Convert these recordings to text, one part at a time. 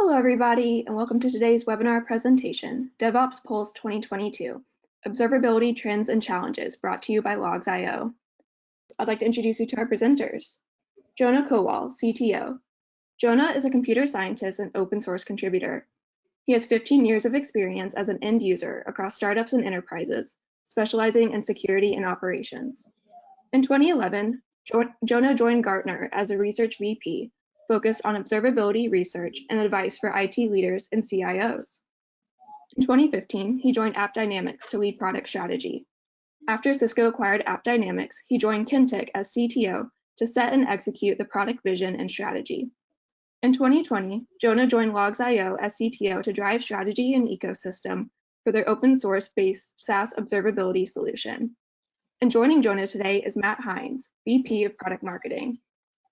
Hello, everybody, and welcome to today's webinar presentation, DevOps Pulse 2022, Observability Trends and Challenges, brought to you by Logs.io. I'd like to introduce you to our presenters. Jonah Kowal, CTO. Jonah is a computer scientist and open source contributor. He has 15 years of experience as an end user across startups and enterprises, specializing in security and operations. In 2011, Jonah joined Gartner as a research VP, focused on observability research and advice for IT leaders and CIOs. In 2015, he joined AppDynamics to lead product strategy. After Cisco acquired AppDynamics, he joined Kintick as CTO to set and execute the product vision and strategy. In 2020, Jonah joined Logs.io as CTO to drive strategy and ecosystem for their open source-based SaaS observability solution. And joining Jonah today is Matt Hines, VP of Product Marketing.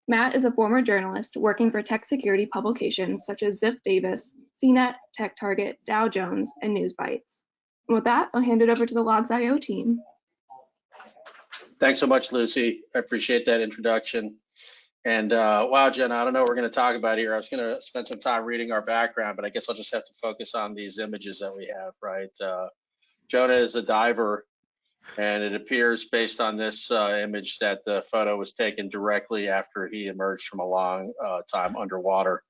Matt is a former journalist working for tech security publications such as Ziff Davis, CNET, TechTarget, Dow Jones, and NewsBytes. And with that, I'll hand it over to the Logs.io team. Thanks so much, Lucy. I appreciate that introduction. And wow, Jen, I don't know what we're going to talk about here. I was going to spend some time reading our background, but I guess I'll just have to focus on these images that we have, right? Jonah is a diver, and it appears based on this image that the photo was taken directly after he emerged from a long time underwater.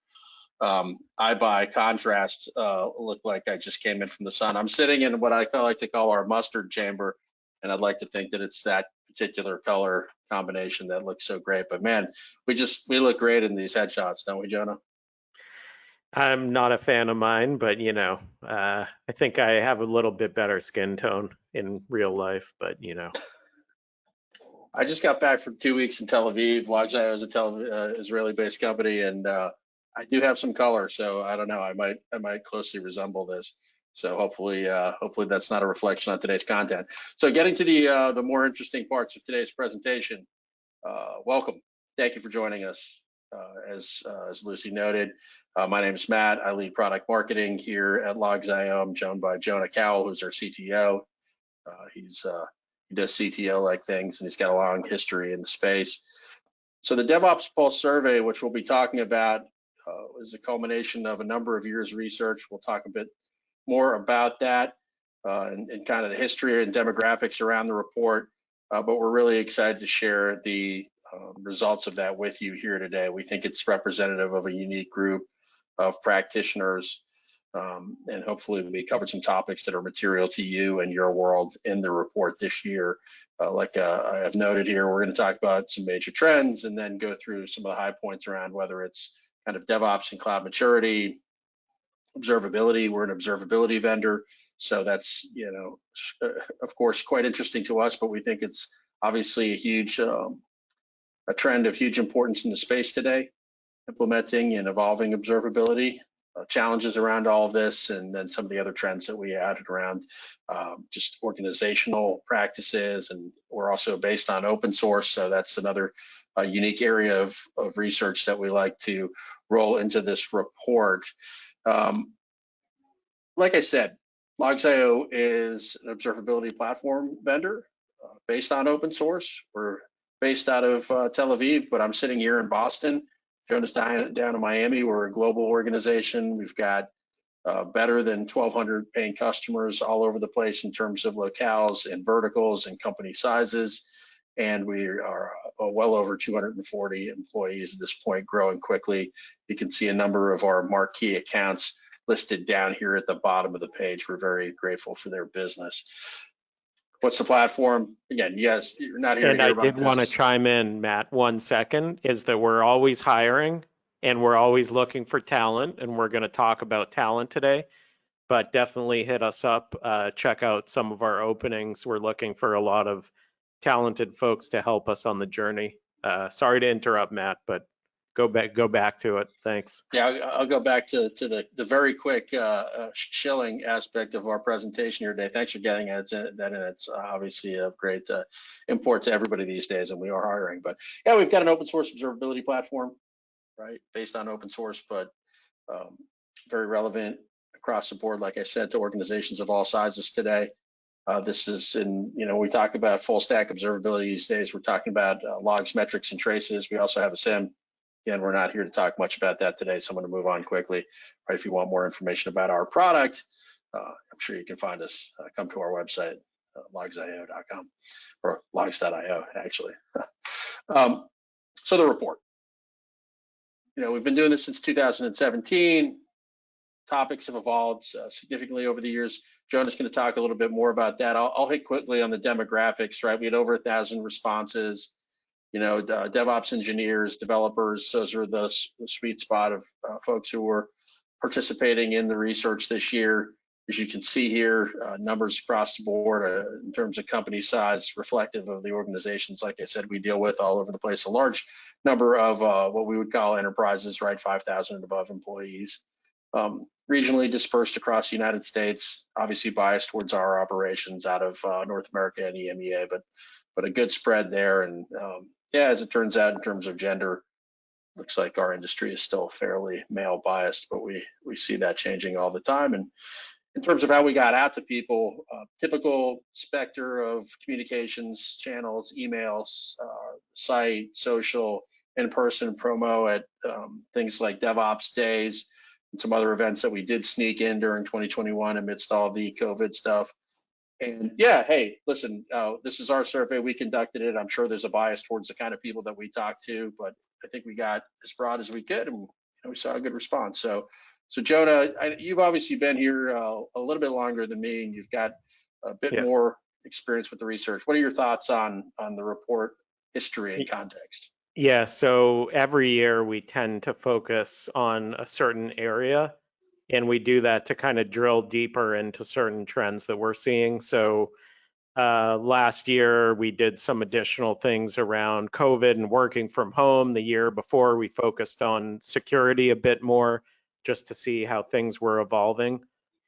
I, by contrast, look like I just came in from the sun. I'm sitting in what I like to call our mustard chamber, and I'd like to think that it's that particular color combination that looks so great. But man, we look great in these headshots, don't we, Jonah? I'm not a fan of mine, but you know, I think I have a little bit better skin tone in real life, but you know. I just got back from 2 weeks in Tel Aviv. Logs.io is a Israeli-based company, and I do have some color, so I don't know. I might closely resemble this. So hopefully that's not a reflection on today's content. So getting to the more interesting parts of today's presentation. Welcome. Thank you for joining us. As Lucy noted, my name is Matt. I lead product marketing here at Logs.io. I'm joined by Jonah Kowal, who's our CTO. He does CTO-like things, and he's got a long history in the space. So the DevOps Pulse survey, which we'll be talking about, is a culmination of a number of years of research. We'll talk a bit more about that and kind of the history and demographics around the report. But we're really excited to share the results of that with you here today. We think it's representative of a unique group of practitioners, and hopefully we covered some topics that are material to you and your world in the report this year. Like I have noted here, we're going to talk about some major trends and then go through some of the high points around whether it's kind of DevOps and cloud maturity, observability. We're an observability vendor, so that's, you know, of course, quite interesting to us, but we think it's obviously a huge a trend of huge importance in the space today, implementing and evolving observability, challenges around all of this, and then some of the other trends that we added around just organizational practices. And we're also based on open source, so that's another unique area of research that we like to roll into this report. Like I said, Logs.io is an observability platform vendor based on open source. We're based out of Tel Aviv, but I'm sitting here in Boston. Jonah's down in Miami. We're a global organization. We've got better than 1,200 paying customers all over the place in terms of locales and verticals and company sizes. And we are well over 240 employees at this point, growing quickly. You can see a number of our marquee accounts listed down here at the bottom of the page. We're very grateful for their business. What's the platform? Again, yes, you're not here to hear about this. And I did want to chime in, Matt, 1 second, is that we're always hiring and we're always looking for talent, and we're going to talk about talent today, but definitely hit us up, check out some of our openings. We're looking for a lot of talented folks to help us on the journey. Sorry to interrupt, Matt, but go back to it. Thanks. Yeah, I'll go back to the very quick shilling aspect of our presentation here today. Thanks for getting that in. It's obviously of great import to everybody these days, and we are hiring. But yeah, we've got an open source observability platform, right, based on open source, but very relevant across the board, like I said, to organizations of all sizes today. This is we talk about full stack observability these days. We're talking about logs, metrics, and traces. We also have a SIM. Again, we're not here to talk much about that today, so I'm going to move on quickly. Right, if you want more information about our product, I'm sure you can find us. Come to our website, logs.io.com, or logs.io, actually. So the report. We've been doing this since 2017. Topics have evolved significantly over the years. Jonah's going to talk a little bit more about that. I'll hit quickly on the demographics, right? We had over 1,000 responses. DevOps engineers, developers, those are the sweet spot of folks who were participating in the research this year. As you can see here, numbers across the board in terms of company size, reflective of the organizations, like I said, we deal with all over the place. A large number of what we would call enterprises, right? 5,000 and above employees. Regionally dispersed across the United States, obviously biased towards our operations out of North America and EMEA, but a good spread there. And yeah, as it turns out, in terms of gender, looks like our industry is still fairly male biased, but we see that changing all the time. And in terms of how we got out to people, typical specter of communications channels, emails, site, social, in-person promo at things like DevOps days and some other events that we did sneak in during 2021 amidst all the COVID stuff. And yeah, hey, listen, this is our survey. We conducted it. I'm sure there's a bias towards the kind of people that we talked to, but I think we got as broad as we could, and we saw a good response. So Jonah, you've obviously been here a little bit longer than me, and you've got a bit more experience with the research. What are your thoughts on the report history and context? Yeah, so every year we tend to focus on a certain area, and we do that to kind of drill deeper into certain trends that we're seeing. So last year we did some additional things around COVID and working from home. The year before we focused on security a bit more, just to see how things were evolving.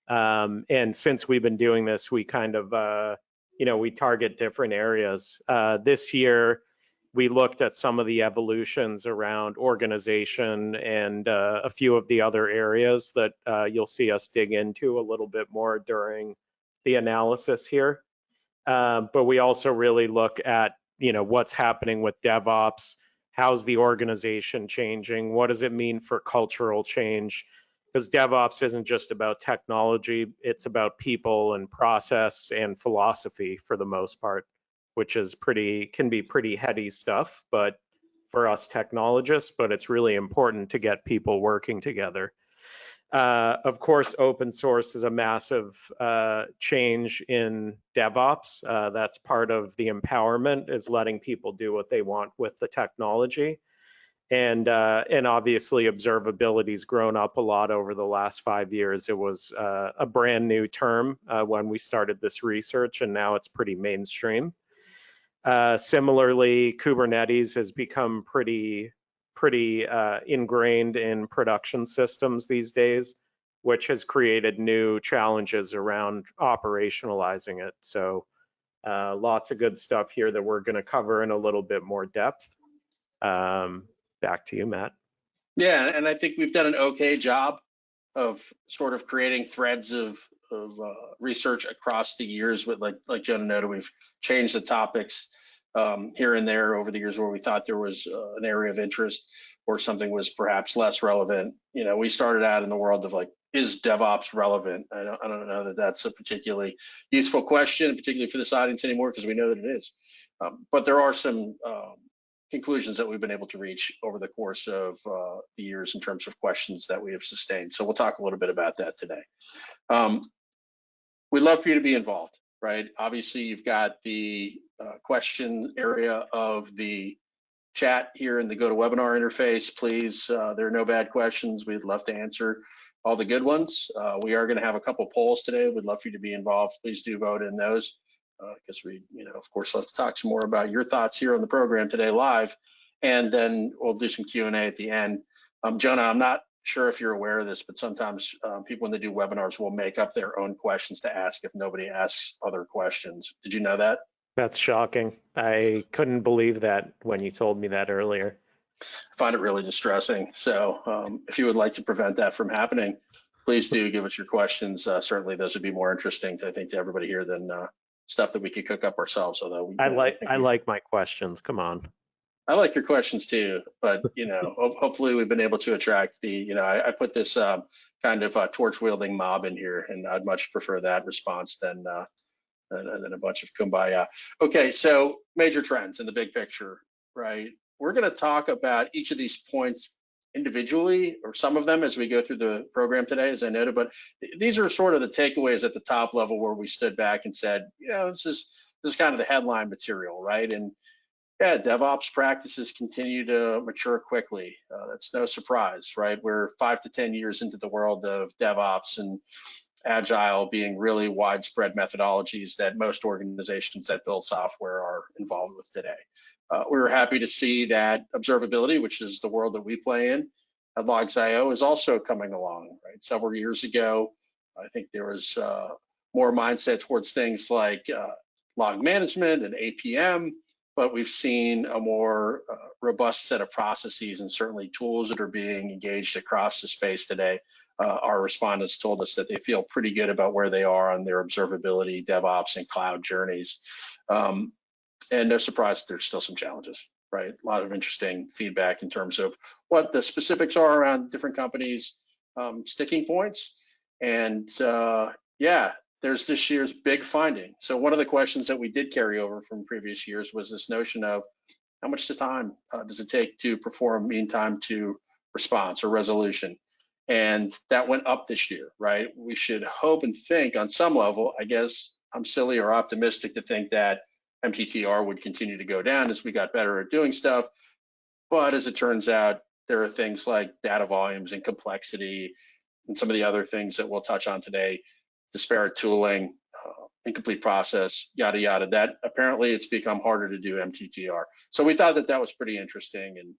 And since we've been doing this, we kind of, we target different areas. This year, we looked at some of the evolutions around organization and a few of the other areas that you'll see us dig into a little bit more during the analysis here. But we also really look at, what's happening with DevOps. How's the organization changing? What does it mean for cultural change? Because DevOps isn't just about technology, it's about people and process and philosophy for the most part, which is can be pretty heady stuff, but for us technologists, but it's really important to get people working together. Of course, open source is a massive change in DevOps. That's part of the empowerment, is letting people do what they want with the technology. And obviously, observability's grown up a lot over the last 5 years. It was a brand new term when we started this research, and now it's pretty mainstream. Similarly, Kubernetes has become pretty ingrained in production systems these days, which has created new challenges around operationalizing it. So lots of good stuff here that we're going to cover in a little bit more depth. Back to you, Matt. Yeah, and I think we've done an okay job of sort of creating threads of research across the years. With like Jonah noted, we've changed the topics here and there over the years where we thought there was an area of interest or something was perhaps less relevant. We started out in the world of is DevOps relevant? I don't know that that's a particularly useful question, particularly for this audience anymore, because we know that it is. But there are some conclusions that we've been able to reach over the course of the years in terms of questions that we have sustained. So we'll talk a little bit about that today. We'd love for you to be involved, right? Obviously, you've got the question area of the chat here in the GoToWebinar interface. Please, there are no bad questions. We'd love to answer all the good ones. We are going to have a couple polls today. We'd love for you to be involved. Please do vote in those. Because we, of course, let's talk some more about your thoughts here on the program today live, and then we'll do some Q&A at the end. Jonah, I'm not sure if you're aware of this, but sometimes people, when they do webinars, will make up their own questions to ask if nobody asks other questions. Did you know that? That's shocking. I couldn't believe that when you told me that earlier. I find it really distressing. So if you would like to prevent that from happening, please do give us your questions. Certainly those would be more interesting, I think, to everybody here than stuff that we could cook up ourselves. Although I like my questions. Come on. I like your questions too, but hopefully we've been able to attract the, I put this kind of torch wielding mob in here, and I'd much prefer that response than a bunch of kumbaya. Okay, so major trends in the big picture, right? We're going to talk about each of these points individually, or some of them as we go through the program today, as I noted, but these are sort of the takeaways at the top level where we stood back and said, this is kind of the headline material, right? And yeah, DevOps practices continue to mature quickly. That's no surprise, right? We're 5 to 10 years into the world of DevOps and Agile being really widespread methodologies that most organizations that build software are involved with today. We were happy to see that observability, which is the world that we play in, at Logs.io, is also coming along, right? Several years ago, I think there was more mindset towards things like log management and APM, but we've seen a more robust set of processes and certainly tools that are being engaged across the space today. Our respondents told us that they feel pretty good about where they are on their observability, DevOps, and cloud journeys. And no surprise, there's still some challenges, right? A lot of interesting feedback in terms of what the specifics are around different companies' sticking points. And yeah, there's this year's big finding. So one of the questions that we did carry over from previous years was this notion of how much time does it take to perform mean time to response or resolution? And that went up this year, right? We should hope and think on some level, I guess I'm silly or optimistic to think that MTTR would continue to go down as we got better at doing stuff. But as it turns out, there are things like data volumes and complexity and some of the other things that we'll touch on today, disparate tooling, incomplete process, yada, yada, that apparently it's become harder to do MTTR. So we thought that that was pretty interesting. And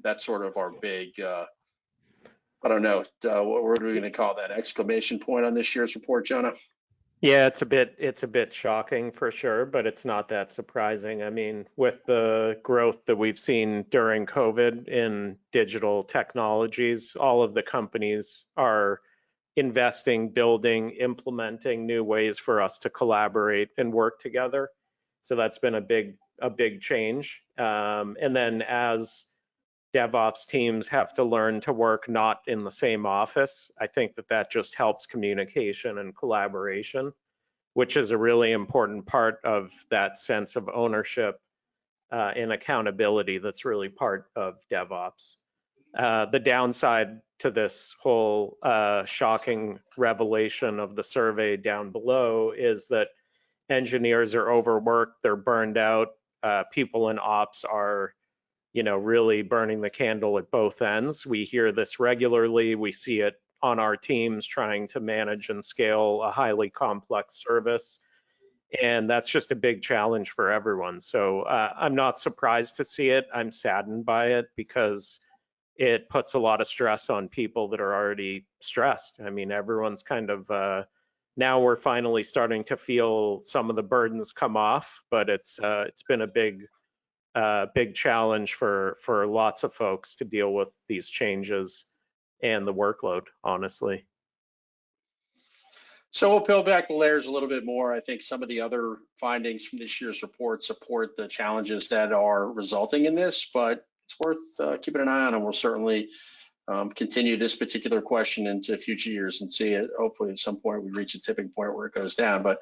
that's sort of our big, I don't know, what are we going to call that, exclamation point on this year's report, Jonah? Yeah, it's a bit shocking for sure, but it's not that surprising. I mean, with the growth that we've seen during COVID in digital technologies, all of the companies are investing, building, implementing new ways for us to collaborate and work together. So that's been a big change. And then as DevOps teams have to learn to work not in the same office, I think that just helps communication and collaboration, which is a really important part of that sense of ownership and accountability that's really part of DevOps. The downside to this whole shocking revelation of the survey down below is that engineers are overworked, they're burned out, people in ops are really burning the candle at both ends. We hear this regularly. We see it on our teams trying to manage and scale a highly complex service. And that's just a big challenge for everyone. So I'm not surprised to see it. I'm saddened by it because it puts a lot of stress on people that are already stressed. I mean, everyone's kind of, now we're finally starting to feel some of the burdens come off, but it's been a big challenge for lots of folks to deal with these changes and the workload, honestly. So we'll peel back the layers a little bit more. I think some of the other findings from this year's report support the challenges that are resulting in this, but it's worth keeping an eye on, and we'll certainly continue this particular question into future years and see it. Hopefully at some point we reach a tipping point where it goes down, but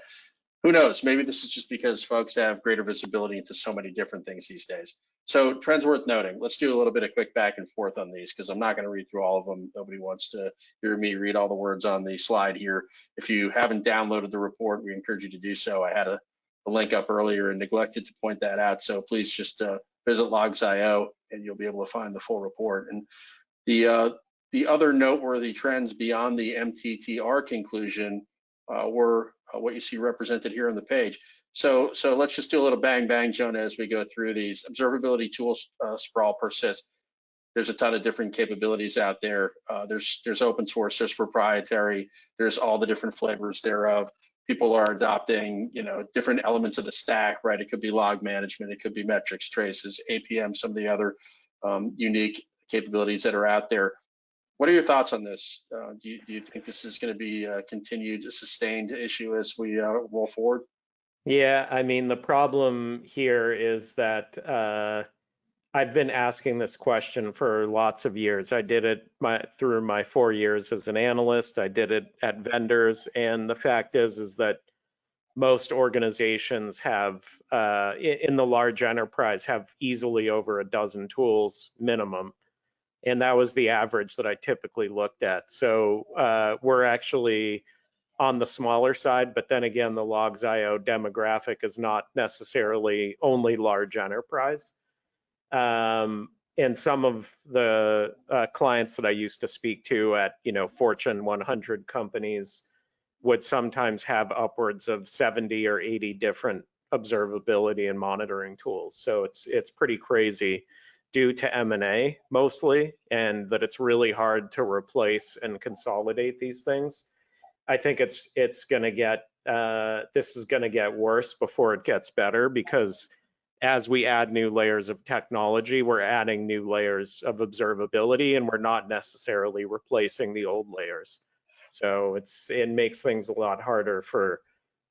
who knows? Maybe this is just because folks have greater visibility into so many different things these days. So trends worth noting. Let's do a little bit of quick back and forth on these because I'm not going to read through all of them. Nobody wants to hear me read all the words on the slide here. If you haven't downloaded the report, we encourage you to do so. I had a link up earlier and neglected to point that out. So please just visit Logs.io and you'll be able to find the full report. And the other noteworthy trends beyond the MTTR conclusion were what you see represented here on the page. So let's just do a little bang bang, Jonah, as we go through these. Observability tools, Sprawl persists. There's a ton of different capabilities out there. There's open source, there's proprietary, there's all the different flavors thereof. People are adopting, different elements of the stack, right? It could be log management, it could be metrics, traces, APM, some of the other unique capabilities that are out there. What are your thoughts on this? Do you think this is going to be a continued, sustained issue as we roll forward? Yeah, I mean, the problem here is that I've been asking this question for lots of years. I did it through my 4 years as an analyst. I did it at vendors, and the fact is that most organizations have, in the large enterprise, have easily over a dozen tools minimum. And that was the average that I typically looked at. So we're actually on the smaller side, but then again, the logs.io demographic is not necessarily only large enterprise. And some of the clients that I used to speak to at, Fortune 100 companies would sometimes have upwards of 70 or 80 different observability and monitoring tools. So it's pretty crazy due to M&A mostly, and that it's really hard to replace and consolidate these things. I think it's going to get this is going to get worse before it gets better, because as we add new layers of technology, we're adding new layers of observability, and we're not necessarily replacing the old layers. So it makes things a lot harder for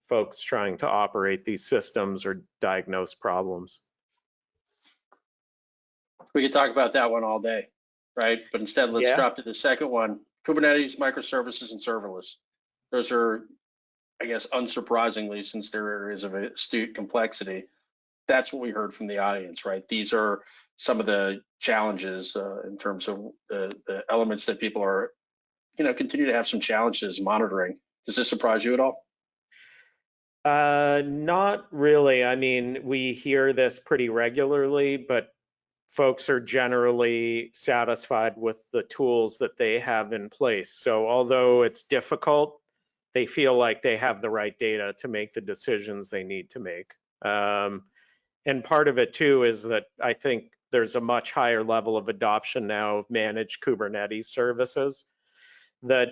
folks trying to operate these systems or diagnose problems. We could talk about that one all day, right? But instead, let's drop to the second one: Kubernetes, microservices, and serverless. Those are, I guess, unsurprisingly, since there are areas of astute complexity, that's what we heard from the audience, right? These are some of the challenges in terms of the elements that people are, continue to have some challenges monitoring. Does this surprise you at all? Not really. I mean, we hear this pretty regularly, but folks are generally satisfied with the tools that they have in place. So although it's difficult, they feel like they have the right data to make the decisions they need to make. And part of it too is that I think there's a much higher level of adoption now of managed Kubernetes services that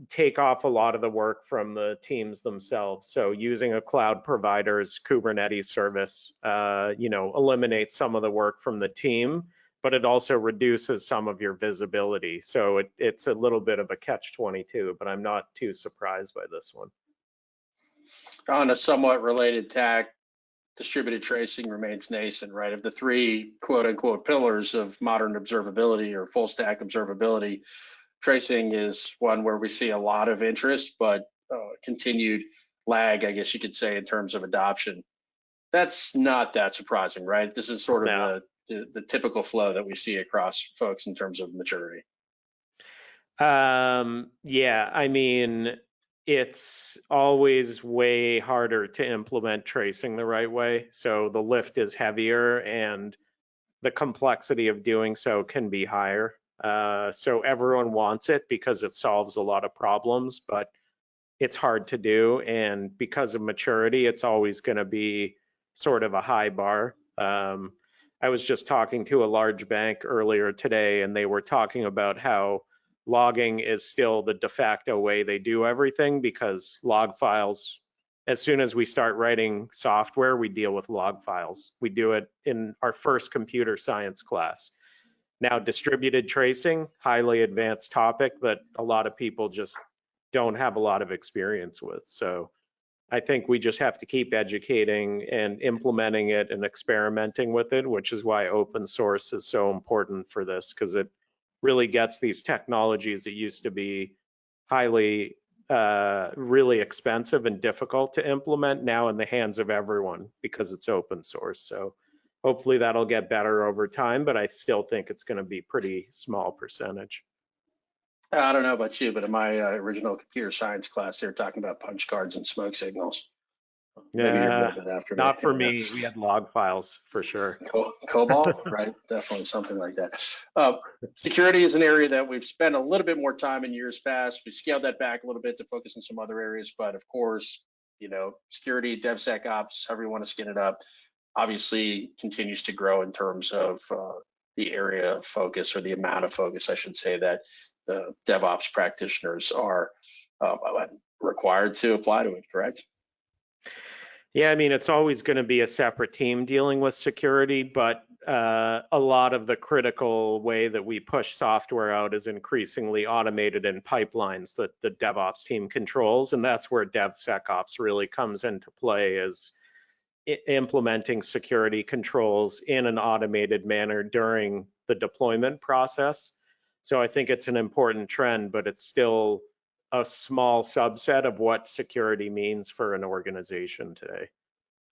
take off a lot of the work from the teams themselves. So using a cloud provider's Kubernetes service, eliminates some of the work from the team, but it also reduces some of your visibility. So it's a little bit of a catch-22, but I'm not too surprised by this one. On a somewhat related tack, distributed tracing remains nascent, right? Of the three quote unquote pillars of modern observability or full stack observability, tracing is one where we see a lot of interest, but continued lag, I guess you could say, in terms of adoption. That's not that surprising, right? This is sort of the typical flow that we see across folks in terms of maturity. Yeah, I mean, it's always way harder to implement tracing the right way. So the lift is heavier and the complexity of doing so can be higher. So everyone wants it because it solves a lot of problems, but it's hard to do. And because of maturity, it's always going to be sort of a high bar. I was just talking to a large bank earlier today, and they were talking about how logging is still the de facto way they do everything, because log files, as soon as we start writing software, we deal with log files. We do it in our first computer science class. Now, distributed tracing, highly advanced topic that a lot of people just don't have a lot of experience with. So I think we just have to keep educating and implementing it and experimenting with it, which is why open source is so important for this, because it really gets these technologies that used to be highly, really expensive and difficult to implement now in the hands of everyone because it's open source. So hopefully that'll get better over time, but I still think it's going to be pretty small percentage. I don't know about you, but in my original computer science class, they were talking about punch cards and smoke signals. Maybe you're a little bit after me. Not for me. We had log files for sure. COBOL, right? Definitely something like that. Security is an area that we've spent a little bit more time in years past. We scaled that back a little bit to focus on some other areas, but of course, security, DevSecOps, however you want to skin it up, obviously continues to grow in terms of the area of focus, or the amount of focus, I should say, that DevOps practitioners are required to apply to it, correct? Yeah, I mean, it's always going to be a separate team dealing with security, but a lot of the critical way that we push software out is increasingly automated in pipelines that the DevOps team controls, and that's where DevSecOps really comes into play. Is implementing security controls in an automated manner during the deployment process. So I think it's an important trend, but it's still a small subset of what security means for an organization today.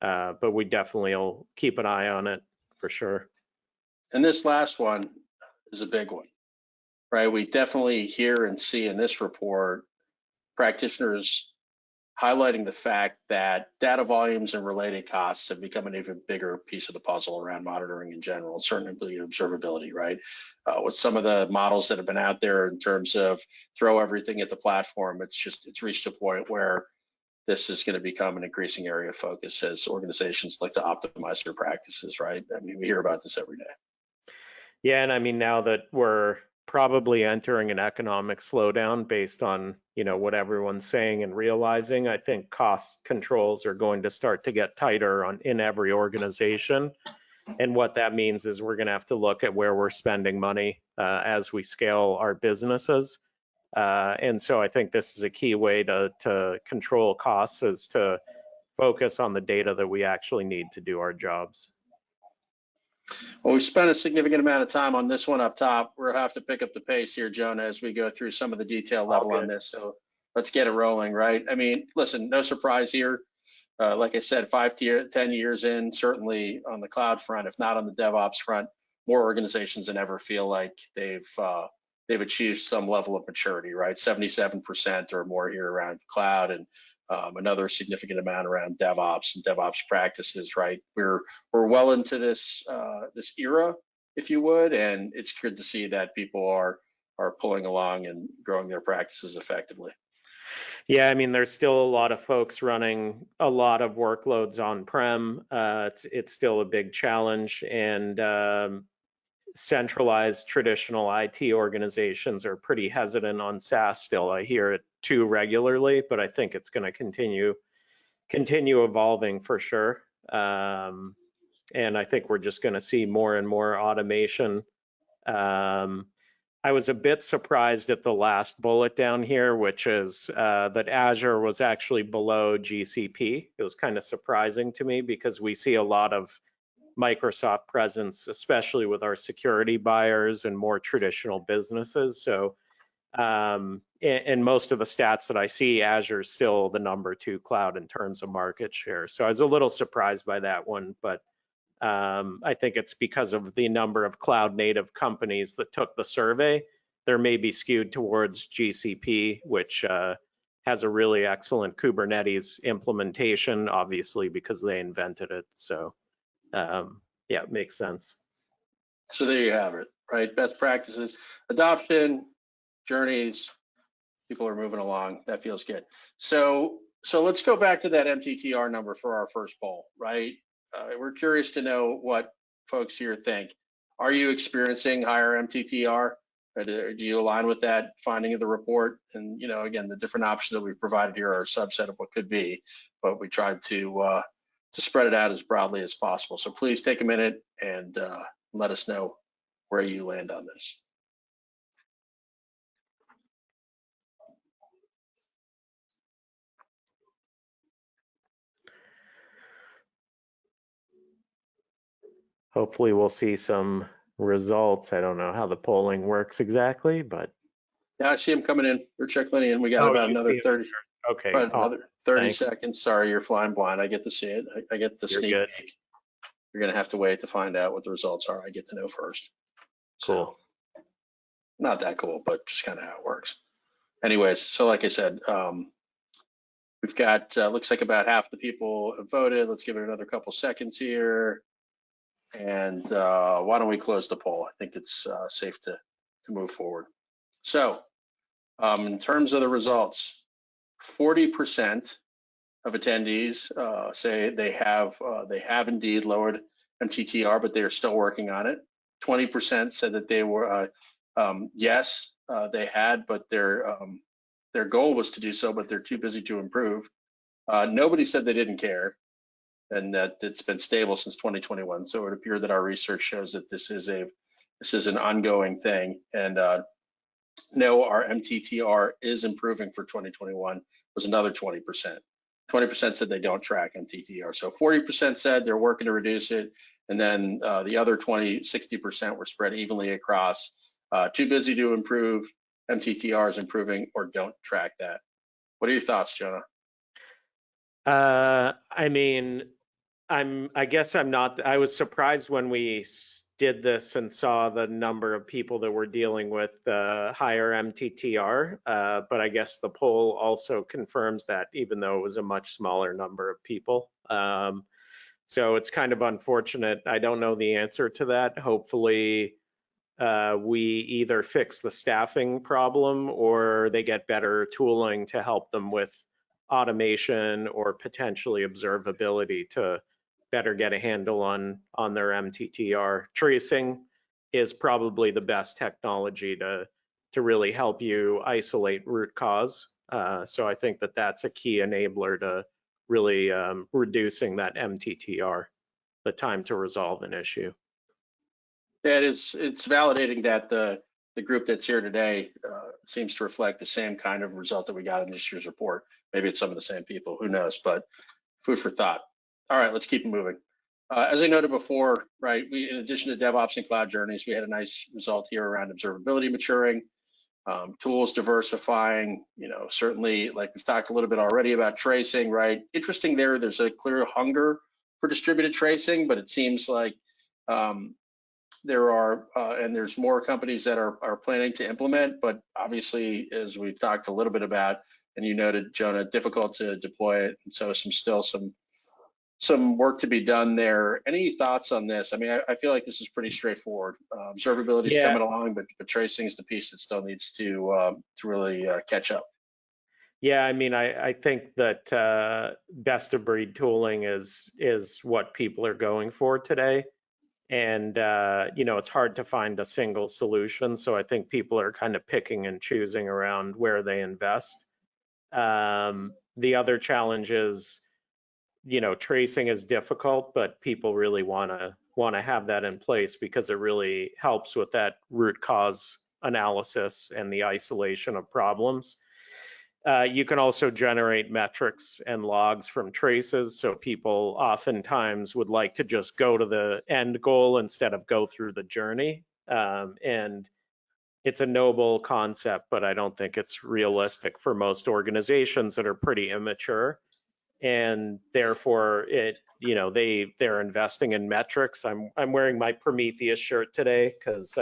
But we definitely will keep an eye on it for sure. And this last one is a big one, right? We definitely hear and see in this report practitioners highlighting the fact that data volumes and related costs have become an even bigger piece of the puzzle around monitoring in general, and certainly observability, right? With some of the models that have been out there in terms of throw everything at the platform, it's reached a point where this is going to become an increasing area of focus as organizations like to optimize their practices, right? I mean, we hear about this every day. Yeah, and I mean, now that we're probably entering an economic slowdown based on, what everyone's saying and realizing, I think cost controls are going to start to get tighter in every organization. And what that means is we're going to have to look at where we're spending money as we scale our businesses. And so I think this is a key way to control costs, is to focus on the data that we actually need to do our jobs. Well, we spent a significant amount of time on this one up top. We'll have to pick up the pace here, Jonah, as we go through some of the detail level on this. So let's get it rolling, right? I mean, listen, no surprise here. Like I said, 5 to 10 years in, certainly on the cloud front, if not on the DevOps front, more organizations than ever feel like they've achieved some level of maturity, right? 77% or more here around the cloud, and another significant amount around DevOps and DevOps practices, right? We're well into this this era, if you would, and it's good to see that people are pulling along and growing their practices effectively. Yeah, I mean, there's still a lot of folks running a lot of workloads on-prem. It's still a big challenge, and centralized traditional IT organizations are pretty hesitant on SaaS still. I hear it too regularly, but I think it's going to continue evolving for sure. And I think we're just going to see more and more automation. I was a bit surprised at the last bullet down here, which is that Azure was actually below GCP. It was kind of surprising to me because we see a lot of Microsoft presence, especially with our security buyers and more traditional businesses. So in most of the stats that I see, Azure is still the #2 cloud in terms of market share. So I was a little surprised by that one, but I think it's because of the number of cloud native companies that took the survey. They're maybe skewed towards GCP, which has a really excellent Kubernetes implementation, obviously because they invented it. So yeah, it makes sense. So there you have it, right? Best practices, adoption, journeys, people are moving along. That feels good. So let's go back to that MTTR number for our first poll, right? We're curious to know what folks here think. Are you experiencing higher MTTR? Or do you align with that finding of the report? And again, the different options that we've provided here are a subset of what could be, but we tried to spread it out as broadly as possible. So please take a minute and let us know where you land on this. Hopefully we'll see some results. I don't know how the polling works exactly, but. Yeah, I see them coming in. We're checking in. We got about another 30. Okay. About another 30 seconds. Sorry, you're flying blind. I get to see it. I get the sneak peek. You're going to have to wait to find out what the results are. I get to know first. Cool. So, not that cool, but just kind of how it works. Anyways, so like I said, we've got, looks like about half the people have voted. Let's give it another couple seconds here. And why don't we close the poll? I think it's safe to move forward. So in terms of the results, 40% of attendees say they have indeed lowered MTTR, but they are still working on it. 20% said that they were yes, they had, but their goal was to do so, but they're too busy to improve. Nobody said they didn't care, and that it's been stable since 2021. So it appears that our research shows that this is an ongoing thing. And no, our MTTR is improving for 2021. Was another 20%. 20% said they don't track MTTR. So 40% said they're working to reduce it. And then the other 60% were spread evenly across too busy to improve, MTTR is improving, or don't track that. What are your thoughts, Jonah? I mean, I guess I'm not, I was surprised when we did this and saw the number of people that were dealing with higher MTTR, but I guess the poll also confirms that, even though it was a much smaller number of people. So it's kind of unfortunate. I don't know the answer to that. Hopefully we either fix the staffing problem or they get better tooling to help them with automation or potentially observability to better get a handle on their MTTR. Tracing is probably the best technology to really help you isolate root cause. So I think that that's a key enabler to really reducing that MTTR, the time to resolve an issue. Yeah, it's validating that the group that's here today seems to reflect the same kind of result that we got in this year's report. Maybe it's some of the same people, who knows, but food for thought. All right, let's keep it moving. As I noted before, right, in addition to DevOps and cloud journeys, we had a nice result here around observability maturing, tools diversifying, certainly, like we've talked a little bit already about tracing, right? Interesting there's a clear hunger for distributed tracing, but it seems like there's more companies that are planning to implement, but obviously, as we've talked a little bit about, and you noted, Jonah, difficult to deploy it, and so still some work to be done there. Any thoughts on this? I mean, I feel like this is pretty straightforward. Observability is coming along, but tracing is the piece that still needs to really catch up. Yeah, I mean, I think that best of breed tooling is what people are going for today. And, it's hard to find a single solution. So I think people are kind of picking and choosing around where they invest. The other challenge is, tracing is difficult, but people really want to have that in place because it really helps with that root cause analysis and the isolation of problems. You can also generate metrics and logs from traces. So people oftentimes would like to just go to the end goal instead of go through the journey. And it's a noble concept, but I don't think it's realistic for most organizations that are pretty immature. And therefore they're investing in metrics. I'm wearing my Prometheus shirt today because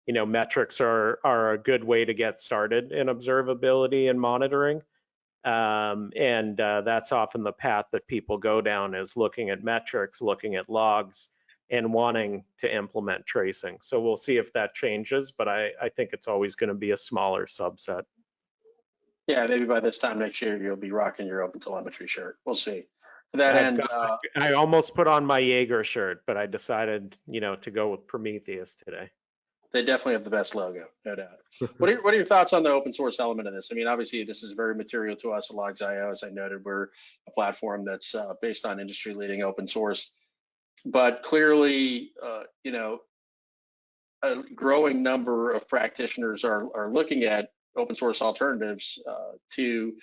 metrics are a good way to get started in observability and monitoring. And that's often the path that people go down, is looking at metrics, looking at logs, and wanting to implement tracing. So we'll see if that changes, but I think it's always going to be a smaller subset. Yeah, maybe by this time next year, you'll be rocking your OpenTelemetry shirt. We'll see. To that end, I almost put on my Jaeger shirt, but I decided, to go with Prometheus today. They definitely have the best logo, no doubt. What are your thoughts on the open source element of this? I mean, obviously, this is very material to us at Logs.io. As I noted, we're a platform that's based on industry-leading open source. But clearly, a growing number of practitioners are looking at open source alternatives to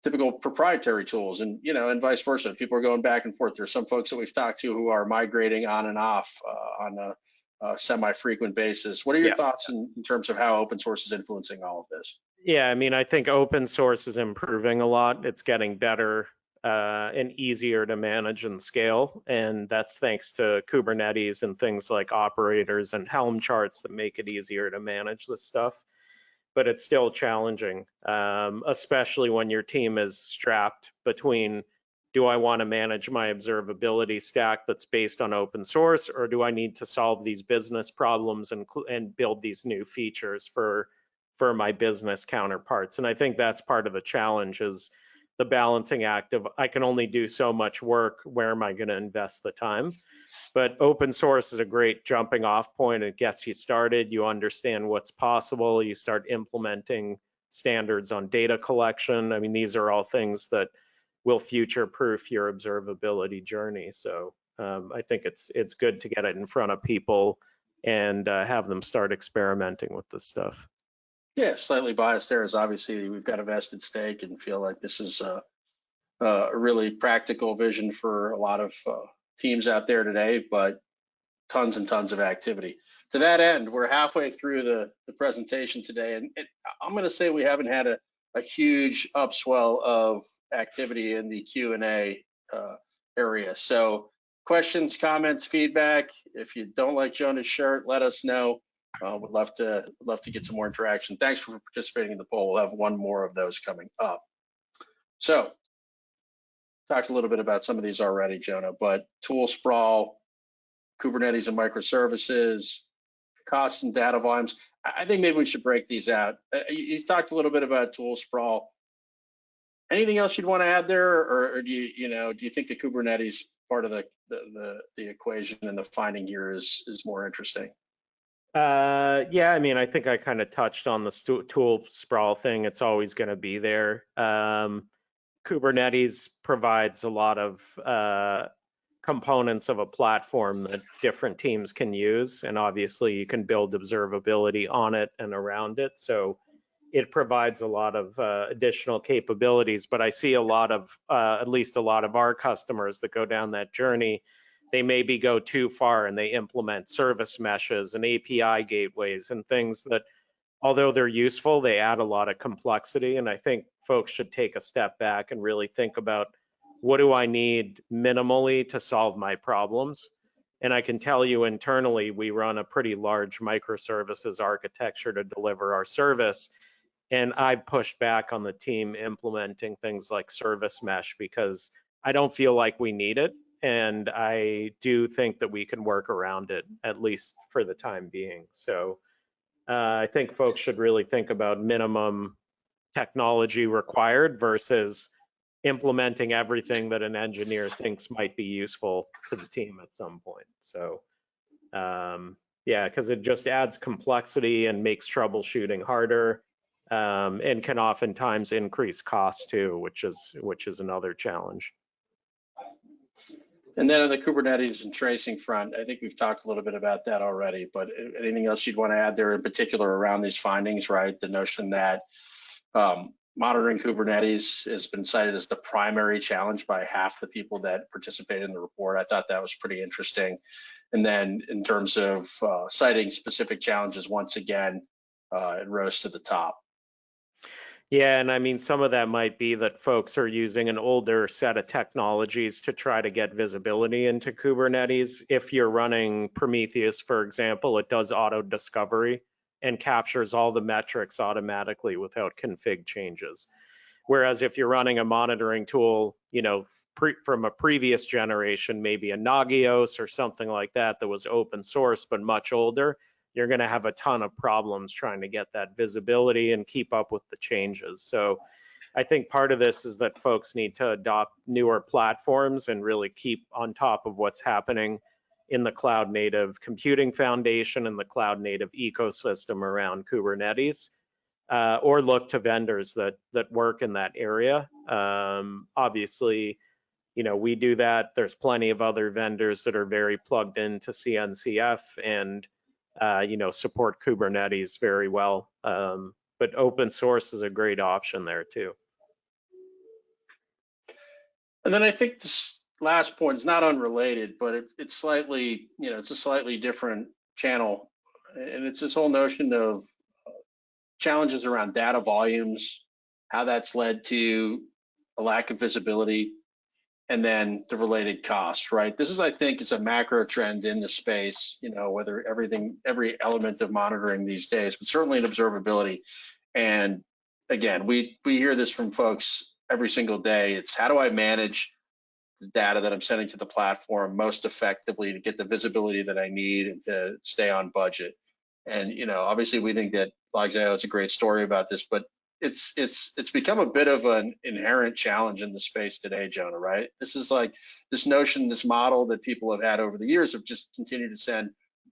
typical proprietary tools, and vice versa. People are going back and forth. There's some folks that we've talked to who are migrating on and off on a semi-frequent basis. What are your thoughts in terms of how open source is influencing all of this? Yeah, I mean, I think open source is improving a lot. It's getting better and easier to manage and scale. And that's thanks to Kubernetes and things like operators and Helm charts that make it easier to manage this stuff. But it's still challenging, especially when your team is strapped between, do I want to manage my observability stack that's based on open source, or do I need to solve these business problems and build these new features for my business counterparts? And I think that's part of the challenge, is the balancing act of, I can only do so much work, where am I going to invest the time? But open source is a great jumping off point. It gets you started. You understand what's possible. You start implementing standards on data collection. I mean, these are all things that will future-proof your observability journey. So I think it's good to get it in front of people and have them start experimenting with this stuff. Yeah, slightly biased there, is obviously we've got a vested stake and feel like this is a really practical vision for a lot of teams out there today, but tons and tons of activity. To that end, we're halfway through the presentation today, and I'm going to say we haven't had a huge upswell of activity in the Q&A area. So questions, comments, feedback. If you don't like Jonah's shirt, let us know. Would love to get some more interaction. Thanks for participating in the poll. We'll have one more of those coming up. So talked a little bit about some of these already, Jonah, but tool sprawl, Kubernetes and microservices, costs and data volumes. I think maybe we should break these out. You talked a little bit about tool sprawl. Anything else you'd want to add there, or do you think the Kubernetes part of the equation and the finding here is more interesting? Yeah, I mean, I think I kind of touched on the tool sprawl thing. It's always going to be there. Kubernetes provides a lot of components of a platform that different teams can use, and obviously you can build observability on it and around it. So it provides a lot of additional capabilities, but I see a lot of, at least a lot of our customers that go down that journey, they maybe go too far and they implement service meshes and API gateways and things that, although they're useful, they add a lot of complexity. And I think folks should take a step back and really think about, what do I need minimally to solve my problems? And I can tell you internally, we run a pretty large microservices architecture to deliver our service. And I've pushed back on the team implementing things like service mesh because I don't feel like we need it. And I do think that we can work around it, at least for the time being. So I think folks should really think about minimum technology required versus implementing everything that an engineer thinks might be useful to the team at some point. So yeah, because it just adds complexity and makes troubleshooting harder, and can oftentimes increase cost too, which is another challenge. And then on the Kubernetes and tracing front, I think we've talked a little bit about that already, but anything else you'd want to add there in particular around these findings, right? The notion that monitoring Kubernetes has been cited as the primary challenge by half the people that participated in the report. I thought that was pretty interesting. And then in terms of citing specific challenges, once again, it rose to the top. Yeah, and I mean, some of that might be that folks are using an older set of technologies to try to get visibility into Kubernetes. If you're running Prometheus, for example, it does auto discovery and captures all the metrics automatically without config changes. Whereas if you're running a monitoring tool, from a previous generation, maybe a Nagios or something like that was open source but much older, you're going to have a ton of problems trying to get that visibility and keep up with the changes. So I think part of this is that folks need to adopt newer platforms and really keep on top of what's happening in the cloud native computing foundation and the cloud native ecosystem around Kubernetes, or look to vendors that work in that area. Obviously, we do that. There's plenty of other vendors that are very plugged into CNCF and support Kubernetes very well. But open source is a great option there too. And then I think this last point is not unrelated, but it's slightly, it's a slightly different channel. And it's this whole notion of challenges around data volumes, how that's led to a lack of visibility, and then the related costs, right? This is, I think, is a macro trend in the space, whether every element of monitoring these days, but certainly in observability. And again, we hear this from folks every single day. It's how do I manage the data that I'm sending to the platform most effectively to get the visibility that I need and to stay on budget. And obviously we think that Logs.io is a great story about this, but it's become a bit of an inherent challenge in the space today, Jonah, right? This is like this notion, this model that people have had over the years of just continue to send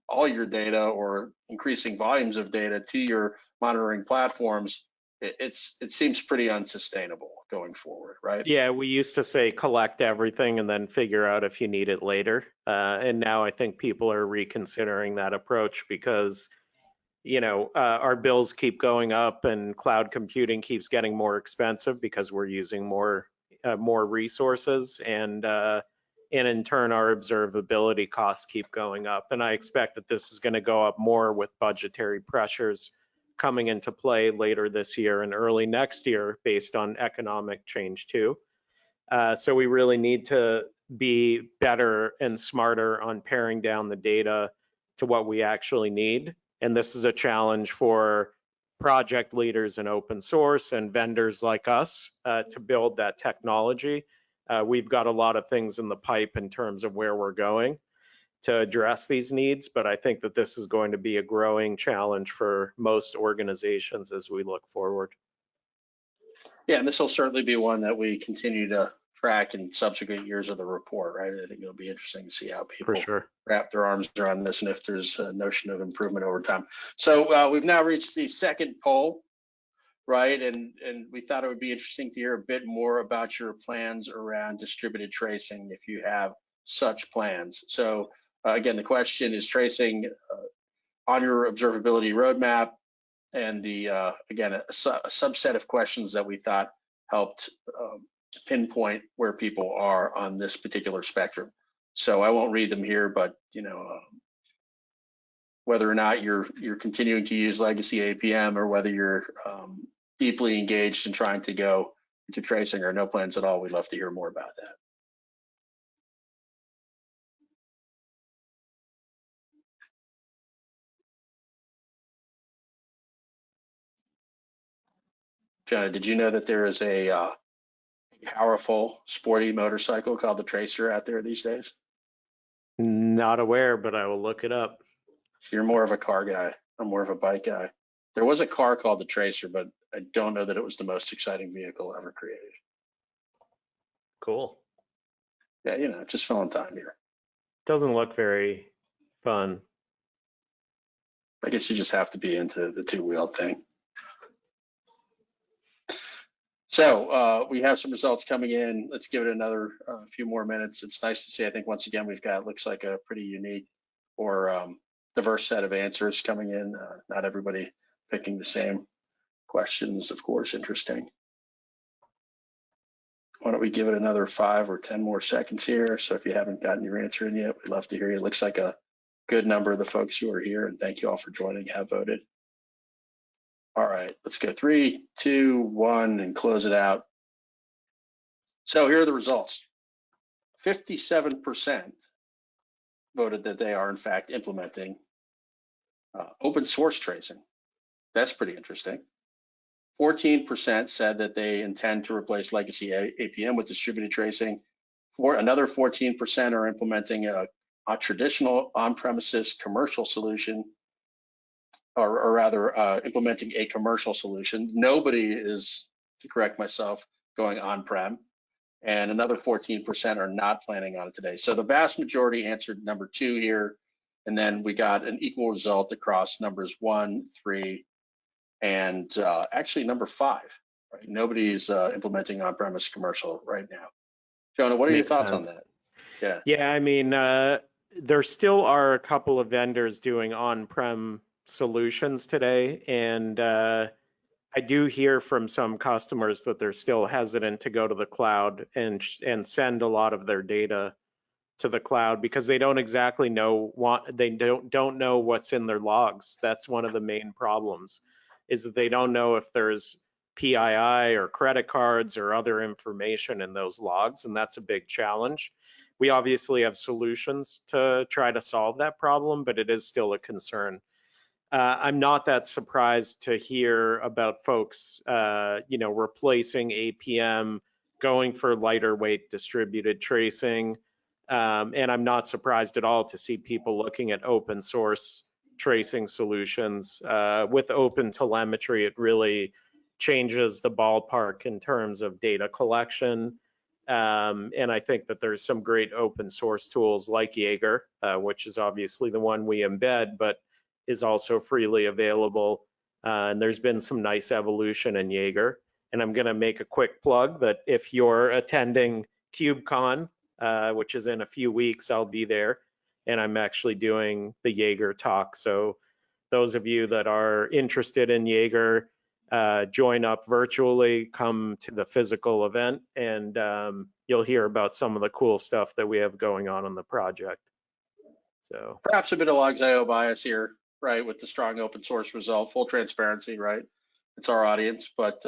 all your data or increasing volumes of data to your monitoring platforms. It seems pretty unsustainable going forward, right? Yeah, we used to say collect everything and then figure out if you need it later. And now I think people are reconsidering that approach because our bills keep going up and cloud computing keeps getting more expensive because we're using more more resources, and in turn our observability costs keep going up. And I expect that this is going to go up more with budgetary pressures coming into play later this year and early next year based on economic change too. So we really need to be better and smarter on paring down the data to what we actually need. And this is a challenge for project leaders in open source and vendors like us to build that technology. We've got a lot of things in the pipe in terms of where we're going to address these needs, but I think that this is going to be a growing challenge for most organizations as we look forward. Yeah, and this will certainly be one that we continue to track in subsequent years of the report, right? I think it'll be interesting to see how people wrap their arms around this and if there's a notion of improvement over time. So we've now reached the second poll, right? And we thought it would be interesting to hear a bit more about your plans around distributed tracing, if you have such plans. So again, the question is tracing on your observability roadmap, and the again, a subset of questions that we thought helped pinpoint where people are on this particular spectrum. So I won't read them here, but you know, whether or not you're continuing to use legacy APM, or whether you're deeply engaged in trying to go into tracing, or no plans at all, we'd love to hear more about that. Jonah, did you know that there is a powerful, sporty motorcycle called the Tracer out there these days? Not aware, but I will look it up. You're more of a car guy. I'm more of a bike guy. There was a car called the Tracer, but I don't know that it was the most exciting vehicle ever created. Cool. Yeah, you know, just filling time here. Doesn't look very fun. I guess you just have to be into the two-wheeled thing. So we have some results coming in. Let's give it another few more minutes. It's nice to see. I think once again we've got, looks like a pretty unique or diverse set of answers coming in. Not everybody picking the same questions, of course, interesting. Why don't we give it another 5 or 10 more seconds here? So if you haven't gotten your answer in yet, we'd love to hear you. It looks like a good number of the folks who are here, and thank you all for joining, have voted. All right, let's go 3, 2, 1, and close it out. So here are the results. 57% voted that they are in fact implementing open source tracing. That's pretty interesting. 14% said that they intend to replace legacy APM with distributed tracing. Another 14% are implementing a traditional on-premises commercial solution, or rather implementing a commercial solution. Nobody is, to correct myself, going on-prem, and another 14% are not planning on it today. So the vast majority answered number 2 here, and then we got an equal result across numbers 1, 3, and actually number 5. Right? Nobody's implementing on-premise commercial right now. Jonah, what are your thoughts on that? Yeah. Yeah, I mean, there still are a couple of vendors doing on-prem solutions today, and I do hear from some customers that they're still hesitant to go to the cloud and send a lot of their data to the cloud because they don't exactly know they don't know what's in their logs. That's one of the main problems, is that they don't know if there's PII or credit cards or other information in those logs, and that's a big challenge. We obviously have solutions to try to solve that problem, but it is still a concern. I'm not that surprised to hear about folks, replacing APM, going for lighter weight distributed tracing, and I'm not surprised at all to see people looking at open source tracing solutions. With open telemetry, it really changes the ballpark in terms of data collection. And I think that there's some great open source tools like Jaeger, which is obviously the one we embed, but is also freely available. And there's been some nice evolution in Jaeger. And I'm going to make a quick plug that if you're attending KubeCon, which is in a few weeks, I'll be there. And I'm actually doing the Jaeger talk. So those of you that are interested in Jaeger, join up virtually, come to the physical event, and you'll hear about some of the cool stuff that we have going on the project. So perhaps a bit of logs.io bias here, right, with the strong open source result, full transparency, right? It's our audience, but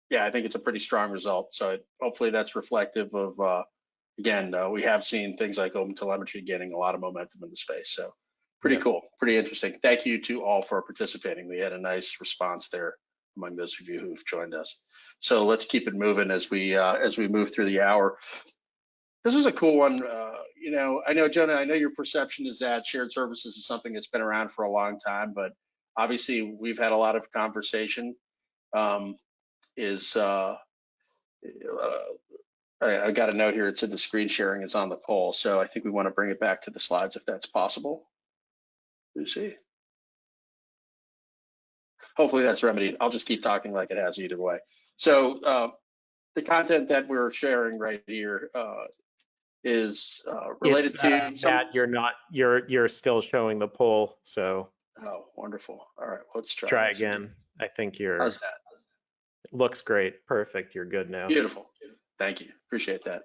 yeah, I think it's a pretty strong result. So hopefully that's reflective of, again, we have seen things like open telemetry gaining a lot of momentum in the space. So pretty cool, pretty interesting. Thank you to all for participating. We had a nice response there among those of you who've joined us. So let's keep it moving as we move through the hour. This is a cool one. You know, I know, Jonah, I know your perception is that shared services is something that's been around for a long time, but obviously we've had a lot of conversation. I got a note here. It said the screen sharing is on the poll, so I think we want to bring it back to the slides if that's possible. You see? Hopefully that's remedied. I'll just keep talking like it has either way. So the content that we're sharing right here is related to Matt, you're still showing the poll, so oh, wonderful. All right, let's try again. I think how's that? Looks great. Perfect. You're good now. Beautiful. Thank you. Appreciate that.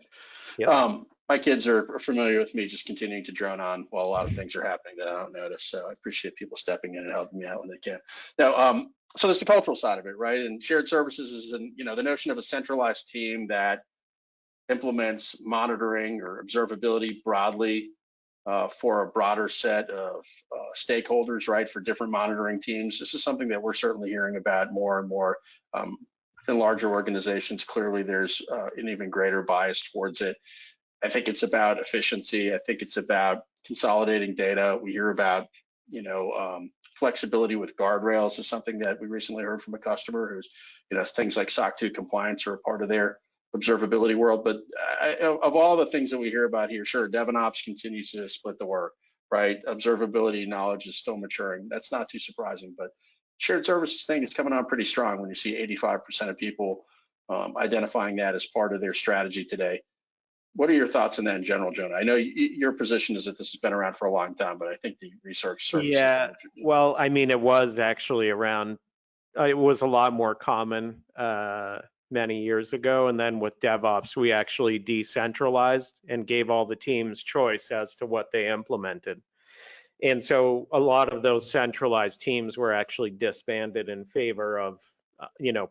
Yep. My kids are familiar with me just continuing to drone on while a lot of things are happening that I don't notice. So I appreciate people stepping in and helping me out when they can. Now, so there's the cultural side of it, right? And shared services is, the notion of a centralized team that implements monitoring or observability broadly for a broader set of stakeholders, right? For different monitoring teams. This is something that we're certainly hearing about more and more. In larger organizations, clearly there's an even greater bias towards it. I think it's about efficiency. I think it's about consolidating data. We hear about, flexibility with guardrails is something that we recently heard from a customer who's, things like SOC 2 compliance are a part of their observability world. But of all the things that we hear about here, sure, DevOps continues to split the work, right? Observability knowledge is still maturing. That's not too surprising, but shared services thing is coming on pretty strong when you see 85% of people identifying that as part of their strategy today. What are your thoughts on that in general, Jonah? I know your position is that this has been around for a long time, but I think the research surfaces. Yeah, well, I mean, it was actually around, it was a lot more common many years ago. And then with DevOps, we actually decentralized and gave all the teams choice as to what they implemented. And so a lot of those centralized teams were actually disbanded in favor of,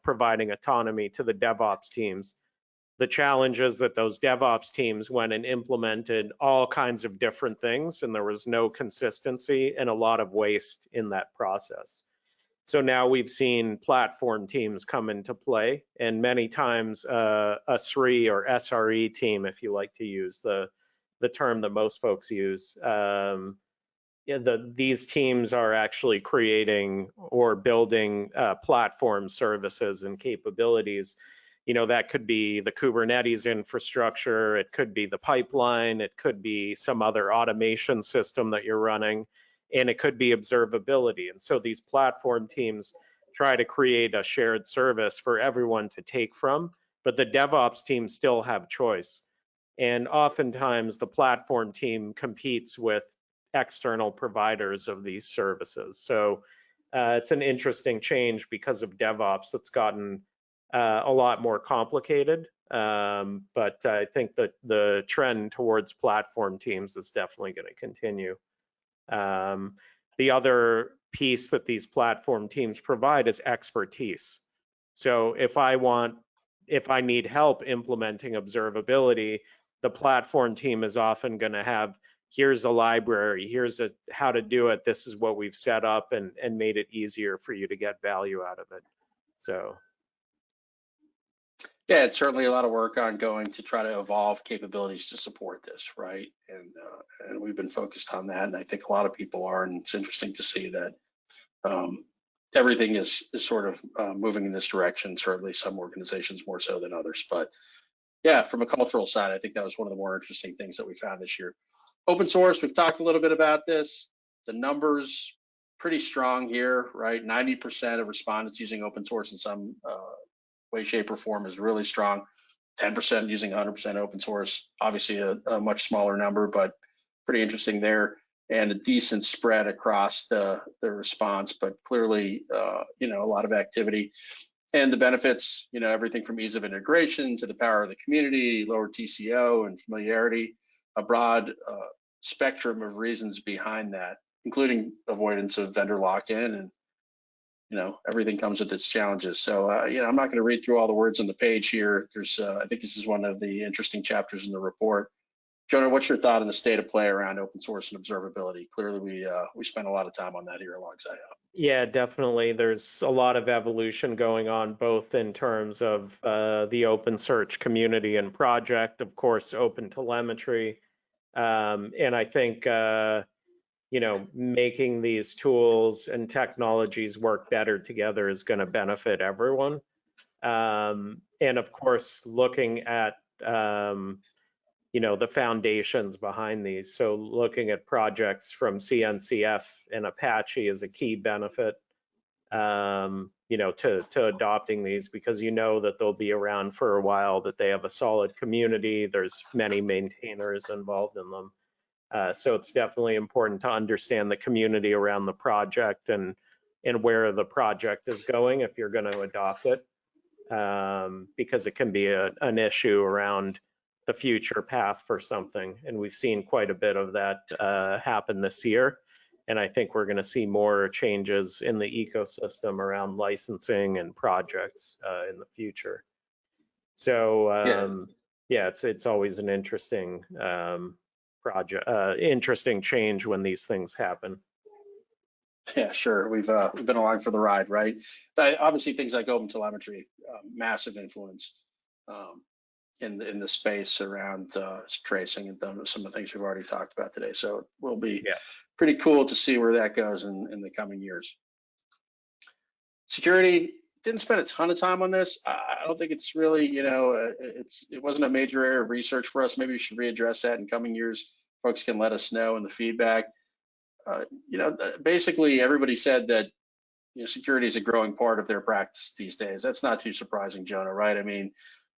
providing autonomy to the DevOps teams. The challenge is that those DevOps teams went and implemented all kinds of different things, and there was no consistency and a lot of waste in that process. So now we've seen platform teams come into play, and many times a SRE or SRE team, if you like to use the term that most folks use, these teams are actually creating or building platform services and capabilities. That could be the Kubernetes infrastructure, it could be the pipeline, it could be some other automation system that you're running, and it could be observability. And so these platform teams try to create a shared service for everyone to take from, but the DevOps teams still have choice. And oftentimes the platform team competes with external providers of these services. So it's an interesting change because of DevOps that's gotten a lot more complicated, but I think that the trend towards platform teams is definitely going to continue. The other piece that these platform teams provide is expertise. So if I need help implementing observability, the platform team is often going to have, here's a library, here's how to do it, this is what we've set up and made it easier for you to get value out of it. So. Yeah, it's certainly a lot of work ongoing to try to evolve capabilities to support this, right? And we've been focused on that, and I think a lot of people are, and it's interesting to see that everything is sort of moving in this direction, certainly some organizations more so than others. But yeah, from a cultural side, I think that was one of the more interesting things that we found this year. Open source, we've talked a little bit about this. The numbers pretty strong here, right? 90% of respondents using open source in some way, shape, or form is really strong. 10% using 100% open source, obviously a much smaller number, but pretty interesting there. and a decent spread across the response, but clearly, you know, a lot of activity. And the benefits, you know, everything from ease of integration to the power of the community, lower TCO and familiarity, a broad spectrum of reasons behind that, including avoidance of vendor lock-in, and you know, everything comes with its challenges. So, you know, I'm not going to read through all the words on the page here. There's, I think this is one of the interesting chapters in the report. Jonah, what's your thought on the state of play around open source and observability? Clearly, we spent a lot of time on that here alongside. Yeah, definitely. There's a lot of evolution going on, both in terms of the open search community and project, of course, open telemetry. And I think, you know, making these tools and technologies work better together is going to benefit everyone. And of course, looking at, you know, the foundations behind these. So looking at projects from CNCF and Apache is a key benefit, you know, to adopting these, because you know that they'll be around for a while, that they have a solid community. There's many maintainers involved in them. So it's definitely important to understand the community around the project and where the project is going if you're going to adopt it, because it can be an issue around the future path for something. And we've seen quite a bit of that happen this year. And I think we're going to see more changes in the ecosystem around licensing and projects in the future. So yeah, it's always an interesting interesting change when these things happen. Yeah, sure. We've been along for the ride, right? Obviously, things like open telemetry, massive influence in the space around tracing and some of the things we've already talked about today. So it will be pretty cool to see where that goes in the coming years. Security, didn't spend a ton of time on this. I don't think it's really, you know, it wasn't a major area of research for us. Maybe we should readdress that in coming years. Folks can let us know in the feedback. You know, basically everybody said that, you know, security is a growing part of their practice these days. That's not too surprising, Jonah, right? I mean,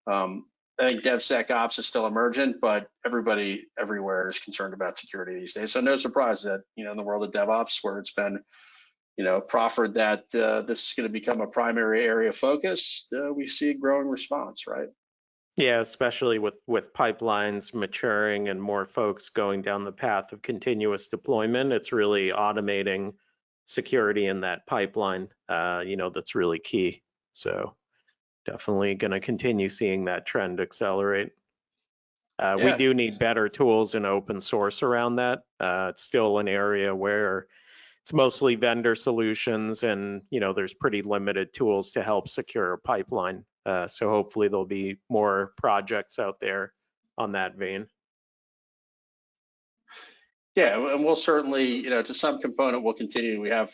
I think DevSecOps is still emergent, but everybody everywhere is concerned about security these days. So no surprise that, you know, in the world of DevOps, where it's been, you know, proffered that this is going to become a primary area of focus, we see a growing response, right? Yeah, especially with pipelines maturing and more folks going down the path of continuous deployment. It's really automating security in that pipeline, you know, that's really key. So definitely going to continue seeing that trend accelerate. We do need better tools and open source around that. It's still an area where it's mostly vendor solutions, and you know, there's pretty limited tools to help secure a pipeline. So hopefully there'll be more projects out there on that vein. Yeah, and we'll certainly, you know, to some component, we'll continue. We have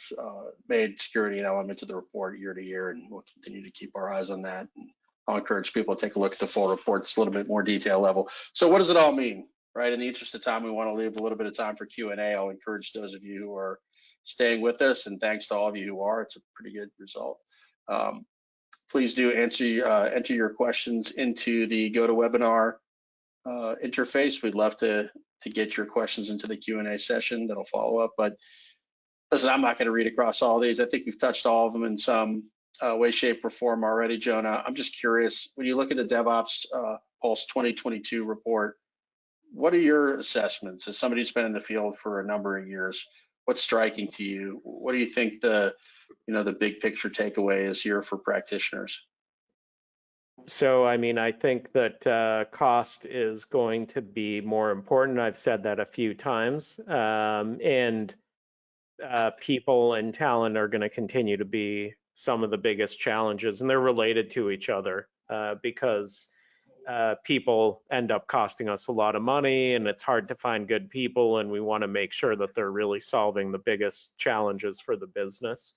made security an element to the report year to year, and we'll continue to keep our eyes on that. And I'll encourage people to take a look at the full report. It's a little bit more detail level. So what does it all mean, right? In the interest of time, we want to leave a little bit of time for Q&A. I'll encourage those of you who are staying with us, and thanks to all of you who are. It's a pretty good result. Please do enter your questions into the GoToWebinar interface. We'd love to get your questions into the Q&A session that'll follow up. But listen, I'm not going to read across all these. I think we've touched all of them in some way, shape, or form already, Jonah. I'm just curious, when you look at the DevOps Pulse 2022 report, what are your assessments as somebody who's been in the field for a number of years? What's striking to you? What do you think the big picture takeaway is here for practitioners? So, I mean, I think that cost is going to be more important. I've said that a few times, and people and talent are going to continue to be some of the biggest challenges, and they're related to each other because people end up costing us a lot of money, and it's hard to find good people, and we want to make sure that they're really solving the biggest challenges for the business.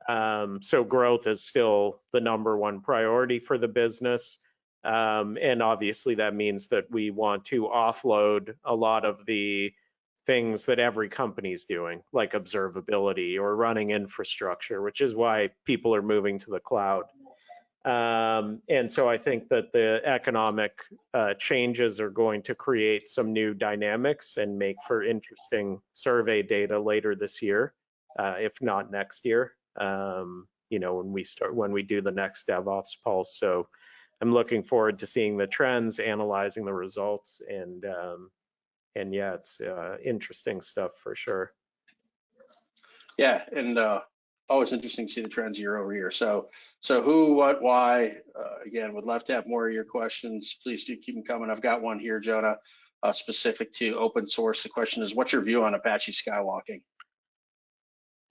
So growth is still the #1 priority for the business. And obviously that means that we want to offload a lot of the things that every company's doing, like observability or running infrastructure, which is why people are moving to the cloud. And so I think that the economic changes are going to create some new dynamics and make for interesting survey data later this year, if not next year. When we do the next DevOps Pulse. So I'm looking forward to seeing the trends, analyzing the results, and yeah, it's interesting stuff for sure. Yeah, and always interesting to see the trends year over year. So who, what, why? Again, would love to have more of your questions. Please do keep them coming. I've got one here, Jonah, specific to open source. The question is, what's your view on Apache Skywalking?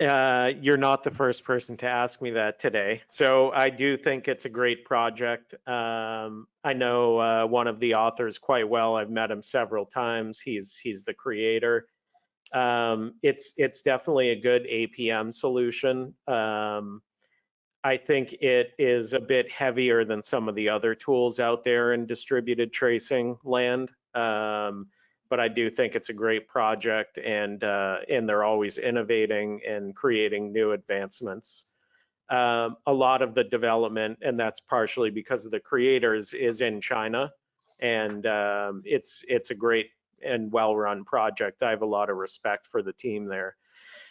You're not the first person to ask me that today. So I do think it's a great project. I know one of the authors quite well. I've met him several times. He's the creator. It's definitely a good APM solution. I think it is a bit heavier than some of the other tools out there in distributed tracing land. But I do think it's a great project, and they're always innovating and creating new advancements. A lot of the development, and that's partially because of the creators, is in China, and it's a great and well-run project. I have a lot of respect for the team there.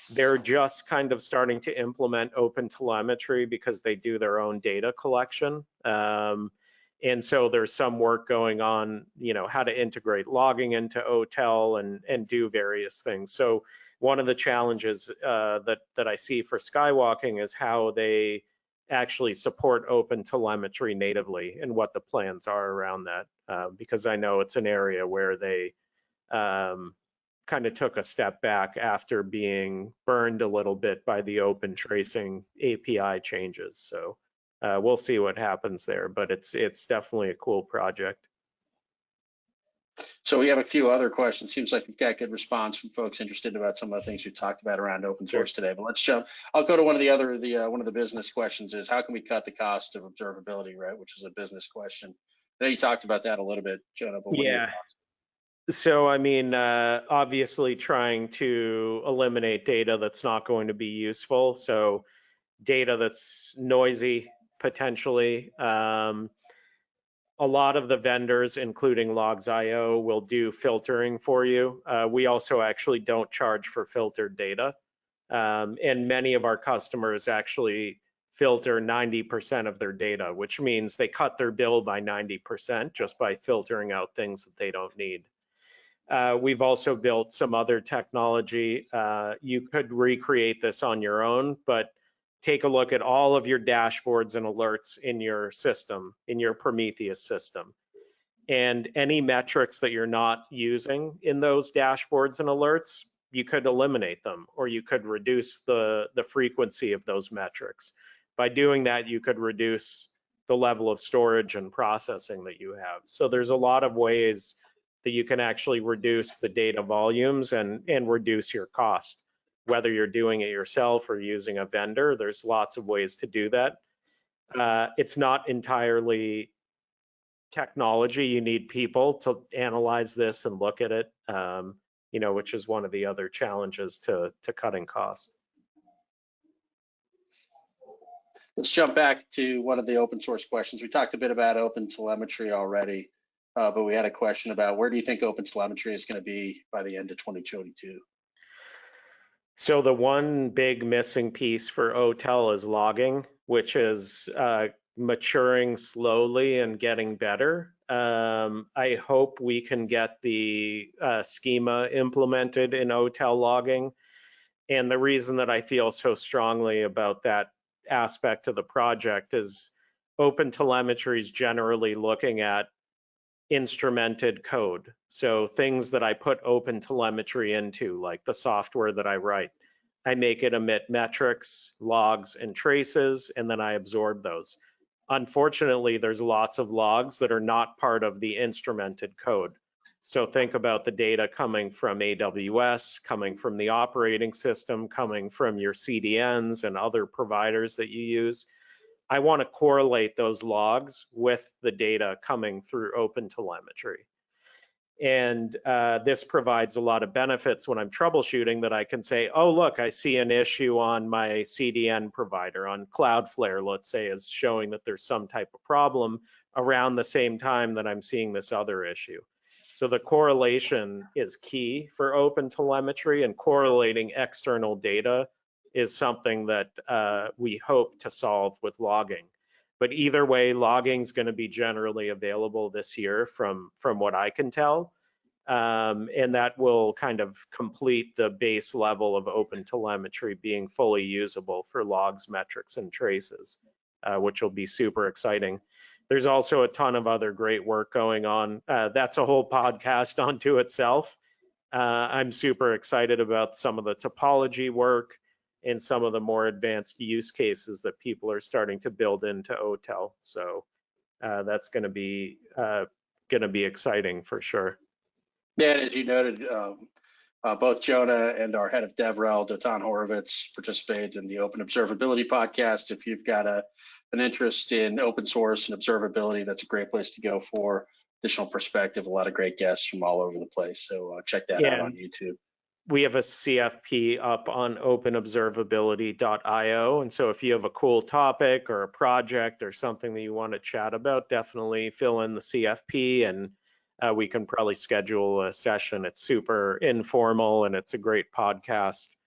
They're just kind of starting to implement open telemetry because they do their own data collection. And so there's some work going on, how to integrate logging into OTel and do various things. So one of the challenges that I see for Skywalking is how they actually support open telemetry natively and what the plans are around that, because I know it's an area where they kind of took a step back after being burned a little bit by the open tracing API changes. So we'll see what happens there, but it's definitely a cool project. So we have a few other questions. Seems like we've got good response from folks interested about some of the things we talked about around open source today. But let's jump. I'll go to one of the business questions is how can we cut the cost of observability, right? Which is a business question. I know you talked about that a little bit, Jonah, but what are your thoughts? So, I mean, obviously trying to eliminate data that's not going to be useful. So data that's noisy, potentially. A lot of the vendors, including Logs.io, will do filtering for you. We also actually don't charge for filtered data. And many of our customers actually filter 90% of their data, which means they cut their bill by 90% just by filtering out things that they don't need. We've also built some other technology. You could recreate this on your own, but take a look at all of your dashboards and alerts in your system, in your Prometheus system. And any metrics that you're not using in those dashboards and alerts, you could eliminate them, or you could reduce the frequency of those metrics. By doing that, you could reduce the level of storage and processing that you have. So there's a lot of ways that you can actually reduce the data volumes and reduce your cost. Whether you're doing it yourself or using a vendor, there's lots of ways to do that. It's not entirely technology. You need people to analyze this and look at it, which is one of the other challenges to cutting costs. Let's jump back to one of the open source questions. We talked a bit about open telemetry already, but we had a question about where do you think open telemetry is going to be by the end of 2022? So the one big missing piece for OTel is logging, which is maturing slowly and getting better. I hope we can get the schema implemented in OTel logging. And the reason that I feel so strongly about that aspect of the project is open telemetry is generally looking at instrumented code. So things that I put open telemetry into, like the software that I write, I make it emit metrics, logs, and traces, and then I absorb those. Unfortunately, there's lots of logs that are not part of the instrumented code. So think about the data coming from AWS, coming from the operating system, coming from your CDNs and other providers that you use. I want to correlate those logs with the data coming through open telemetry. And this provides a lot of benefits when I'm troubleshooting, that I can say, oh, look, I see an issue on my CDN provider, on Cloudflare, let's say, is showing that there's some type of problem around the same time that I'm seeing this other issue. So the correlation is key for open telemetry, and correlating external data is something that we hope to solve with logging. But either way, logging is going to be generally available this year from what I can tell. And that will kind of complete the base level of open telemetry being fully usable for logs, metrics, and traces, which will be super exciting. There's also a ton of other great work going on. That's a whole podcast unto itself. I'm super excited about some of the topology work and some of the more advanced use cases that people are starting to build into OTel. So that's going to be exciting for sure. Yeah, and as you noted, both Jonah and our head of DevRel, Dotan Horowitz, participated in the Open Observability podcast. If you've got an interest in open source and observability, that's a great place to go for additional perspective. A lot of great guests from all over the place. So check that out on YouTube. We have a CFP up on openobservability.io. And so if you have a cool topic or a project or something that you want to chat about, definitely fill in the CFP, and we can probably schedule a session. It's super informal and it's a great podcast.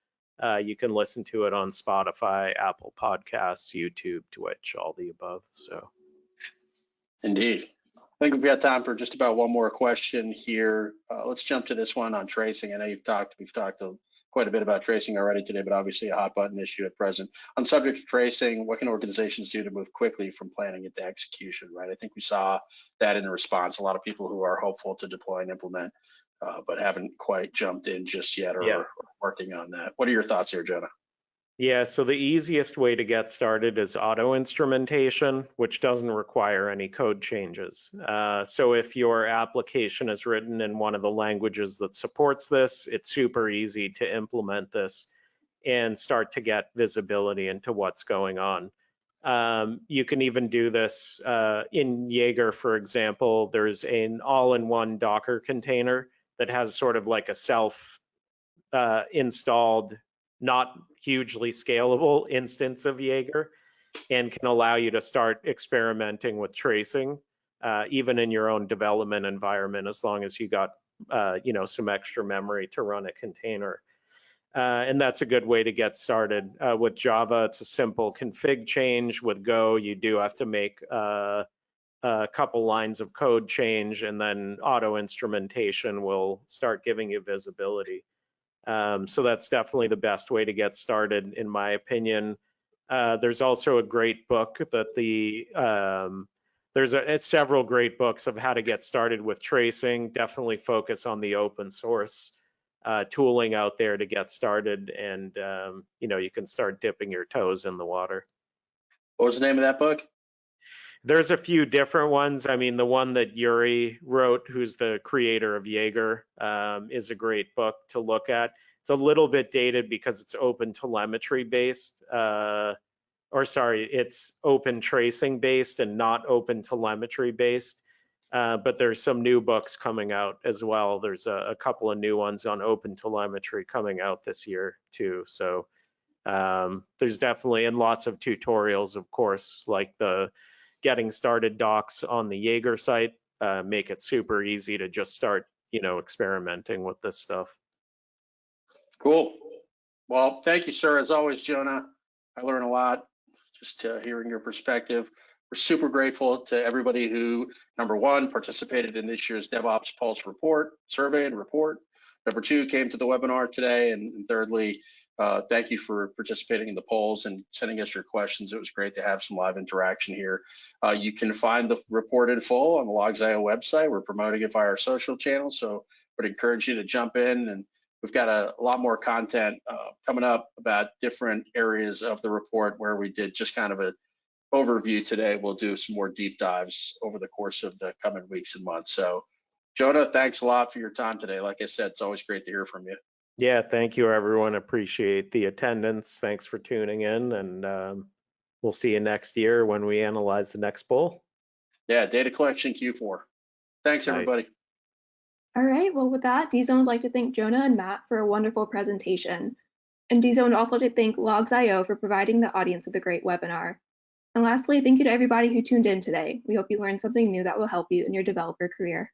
You can listen to it on Spotify, Apple Podcasts, YouTube, Twitch, all the above. So, indeed. I think we've got time for just about one more question here. Let's jump to this one on tracing. I know we've talked quite a bit about tracing already today, but obviously a hot button issue at present. On subject of tracing, what can organizations do to move quickly from planning into execution, right? I think we saw that in the response. A lot of people who are hopeful to deploy and implement, but haven't quite jumped in just yet or are working on that. What are your thoughts here, Jonah? Yeah, so the easiest way to get started is auto instrumentation, which doesn't require any code changes. So if your application is written in one of the languages that supports this, it's super easy to implement this and start to get visibility into what's going on. You can even do this in Jaeger, for example. There's an all-in-one Docker container that has sort of like a self-installed, not hugely scalable instance of Jaeger, and can allow you to start experimenting with tracing, even in your own development environment, as long as you got some extra memory to run a container. And that's a good way to get started. With Java, it's a simple config change. With Go, you do have to make a couple lines of code change, and then auto instrumentation will start giving you visibility. So that's definitely the best way to get started, in my opinion. There's also a great book that there's several great books of how to get started with tracing. Definitely focus on the open source tooling out there to get started, and you can start dipping your toes in the water. What was the name of that book? There's a few different ones. I mean, the one that Yuri wrote, who's the creator of Jaeger, is a great book to look at. It's a little bit dated because it's open telemetry based, it's open tracing based and not open telemetry based. But there's some new books coming out as well. There's a couple of new ones on open telemetry coming out this year too. So there's definitely, and lots of tutorials, of course, like the getting started docs on the Jaeger site make it super easy to just start, experimenting with this stuff. Cool. Well, thank you, sir. As always, Jonah, I learned a lot just hearing your perspective. We're super grateful to everybody who, number one, participated in this year's DevOps Pulse Report, survey and report. Number two, came to the webinar today. And thirdly, thank you for participating in the polls and sending us your questions. It was great to have some live interaction here. You can find the report in full on the Logs.io website. We're promoting it via our social channels, so I would encourage you to jump in, and we've got a lot more content coming up about different areas of the report where we did just kind of an overview today. We'll do some more deep dives over the course of the coming weeks and months. So Jonah, thanks a lot for your time today. Like I said, it's always great to hear from you. Yeah, thank you, everyone. Appreciate the attendance. Thanks for tuning in, and we'll see you next year when we analyze the next poll. Yeah, data collection Q4. Thanks, everybody. All right, well, with that, DZone would like to thank Jonah and Matt for a wonderful presentation. And DZone would also like to thank Logs.io for providing the audience with a great webinar. And lastly, thank you to everybody who tuned in today. We hope you learned something new that will help you in your developer career.